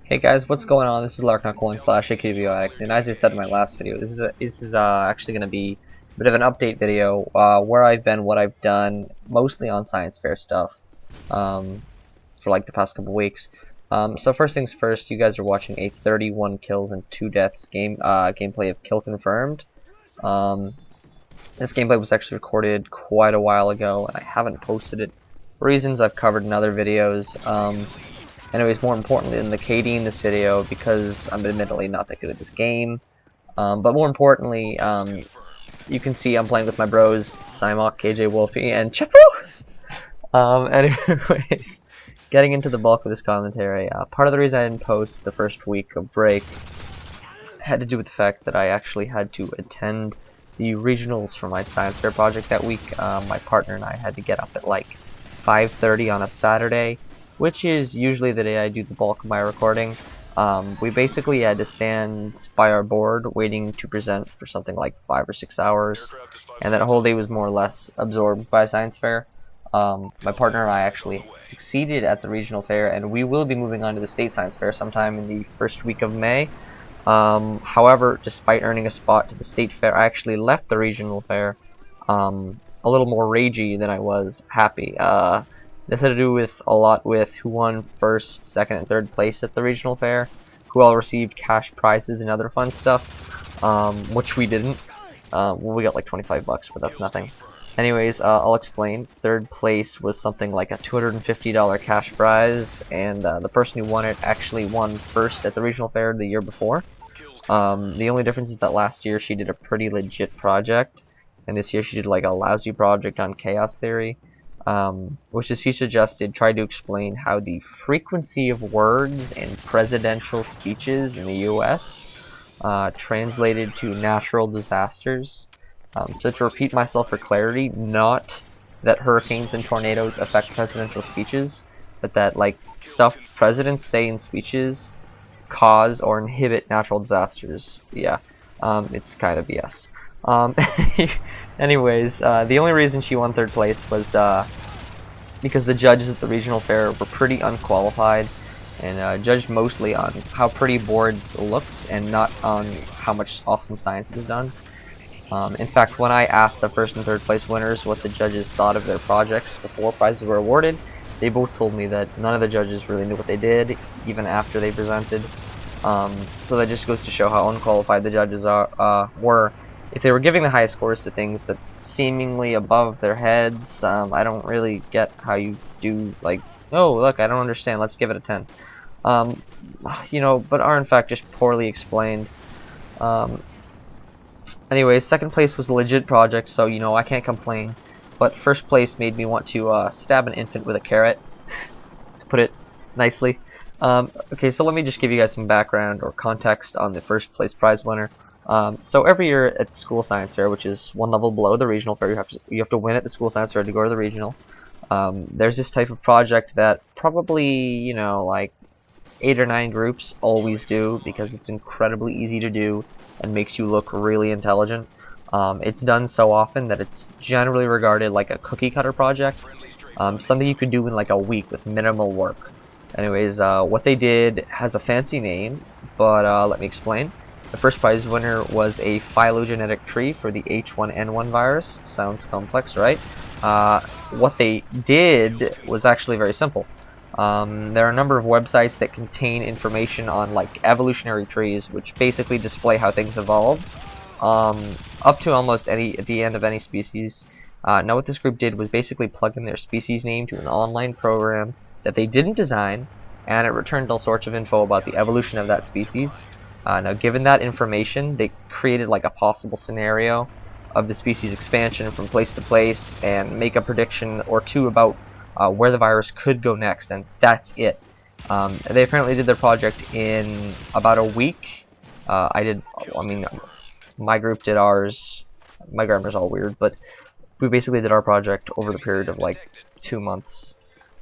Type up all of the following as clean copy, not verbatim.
Hey guys, what's going on? This is Larknok 1 slash AKBiotic, and as I said in my last video, this is actually going to be a bit of an update video, where I've been, what I've done, mostly on science fair stuff, for like the past couple weeks. So first things first, you guys are watching a 31 kills and 2 deaths gameplay of Kill Confirmed. This gameplay was actually recorded quite a while ago, and I haven't posted it for reasons I've covered in other videos. Anyways, more importantly than the KD in this video, because I'm admittedly not that good at this game, but more importantly, you can see I'm playing with my bros, Simok, KJ Wolfie, and Chipu! Anyways, getting into the bulk of this commentary, part of the reason I didn't post the first week of break had to do with the fact that I actually had to attend the regionals for my science fair project that week. My partner and I had to get up at like 5:30 on a Saturday, which is usually the day I do the bulk of my recording. We basically had to stand by our board waiting to present for something like 5 or 6 hours, and that whole day was more or less absorbed by science fair. My partner and I actually succeeded at the regional fair, and we will be moving on to the state science fair sometime in the first week of May. However, despite earning a spot to the state fair, I actually left the regional fair a little more ragey than I was happy. This had to do with a lot with who won first, second, and third place at the regional fair, who all received cash prizes and other fun stuff, which we didn't. Well, we got like 25 bucks, but that's nothing. Anyways, I'll explain. Third place was something like a $250 cash prize, and the person who won it actually won first at the regional fair the year before. The only difference is that last year she did a pretty legit project, and this year she did like a lousy project on chaos theory. Which, as he suggested, tried to explain how the frequency of words in presidential speeches in the US translated to natural disasters. So to repeat myself for clarity, not that hurricanes and tornadoes affect presidential speeches, but that like stuff presidents say in speeches cause or inhibit natural disasters. Yeah, it's kind of BS. Anyways, the only reason she won third place was because the judges at the regional fair were pretty unqualified and judged mostly on how pretty boards looked and not on how much awesome science was done. In fact, when I asked the first and third place winners what the judges thought of their projects before prizes were awarded, they both told me that none of the judges really knew what they did, even after they presented. So that just goes to show how unqualified the judges were. If they were giving the highest scores to things that seemingly above their heads, I don't really get how you do, like, oh, look, I don't understand, let's give it a 10. You know, but are in fact just poorly explained. Anyway, second place was a legit project, so, you know, I can't complain. But first place made me want to stab an infant with a carrot, to put it nicely. Okay, so let me just give you guys some background or context on the first place prize winner. So every year at the school science fair, which is one level below the regional fair, you have to win at the school science fair to go to the regional. There's this type of project that probably, you know, like 8 or 9 groups always do, because it's incredibly easy to do and makes you look really intelligent. It's done so often that it's generally regarded like a cookie cutter project, something you could do in like a week with minimal work. Anyways, what they did has a fancy name, but let me explain. The first prize winner was a phylogenetic tree for the H1N1 virus. Sounds complex, right? What they did was actually very simple. There are a number of websites that contain information on like evolutionary trees, which basically display how things evolved, up to almost at the end of any species. Now what this group did was basically plug in their species name to an online program that they didn't design, and it returned all sorts of info about the evolution of that species. Now given that information, they created like a possible scenario of the species expansion from place to place and make a prediction or two about where the virus could go next, and that's it. They apparently did their project in about a week. I mean, my group did ours. My grammar's all weird, but we basically did our project over the period of like 2 months,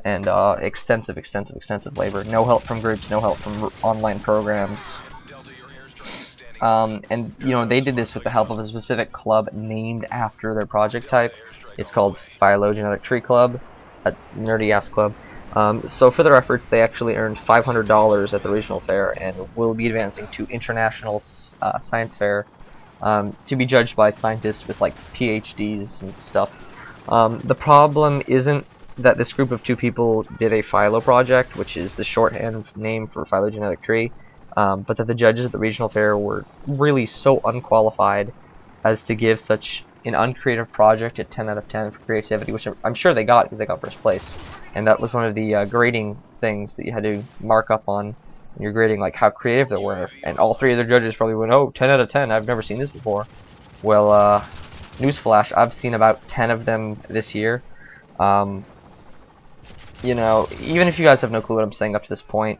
and extensive labor. No help from groups, no help from online programs. And you know, they did this with the help of a specific club named after their project type. It's called Phylogenetic Tree Club, a nerdy ass club. So for their efforts, they actually earned $500 at the regional fair and will be advancing to international science fair to be judged by scientists with like PhDs and stuff. The problem isn't that this group of 2 people did a philo project, which is the shorthand name for phylogenetic tree, but that the judges at the regional fair were really so unqualified as to give such an uncreative project a 10 out of 10 for creativity, which I'm sure they got because they got first place. And that was one of the grading things that you had to mark up on when you're grading, like how creative they were. And all 3 of the judges probably went, "Oh, 10 out of 10, I've never seen this before." Well, newsflash, I've seen about 10 of them this year. You know, even if you guys have no clue what I'm saying up to this point,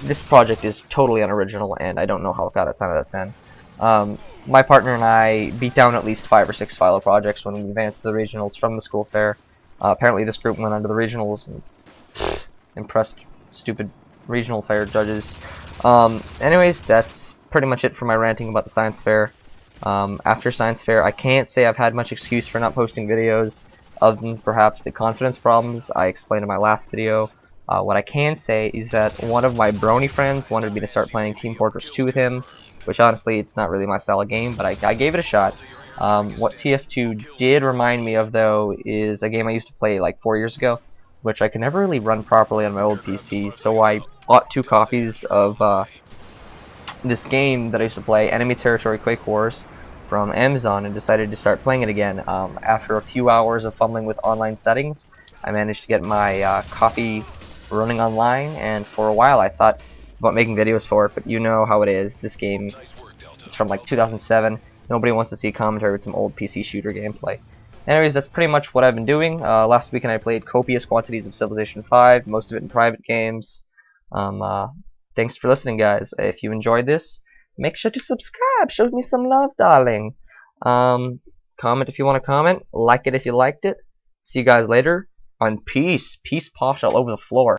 this project is totally unoriginal, and I don't know how it got a 10 out of 10. My partner and I beat down at least 5 or 6 philo projects when we advanced to the regionals from the school fair. Apparently this group went on to the regionals and impressed stupid regional fair judges. Anyways, that's pretty much it for my ranting about the science fair. After science fair, I can't say I've had much excuse for not posting videos, other than perhaps the confidence problems I explained in my last video. What I can say is that one of my brony friends wanted me to start playing Team Fortress 2 with him, which honestly, it's not really my style of game, but I gave it a shot. What TF2 did remind me of, though, is a game I used to play like 4 years ago, which I could never really run properly on my old PC, so I bought 2 copies of this game that I used to play, Enemy Territory Quake Wars, from Amazon, and decided to start playing it again. After a few hours of fumbling with online settings, I managed to get my copy running online, and for a while I thought about making videos for it, but you know how it is. This game is from like 2007. Nobody wants to see commentary with some old PC shooter gameplay. Anyways, that's pretty much what I've been doing. Last weekend I played copious quantities of Civilization 5, most of it in private games. Thanks for listening, guys. If you enjoyed this, make sure to subscribe. Show me some love, darling. Comment if you want to comment. Like it if you liked it. See you guys later. On peace. Peace posh all over the floor.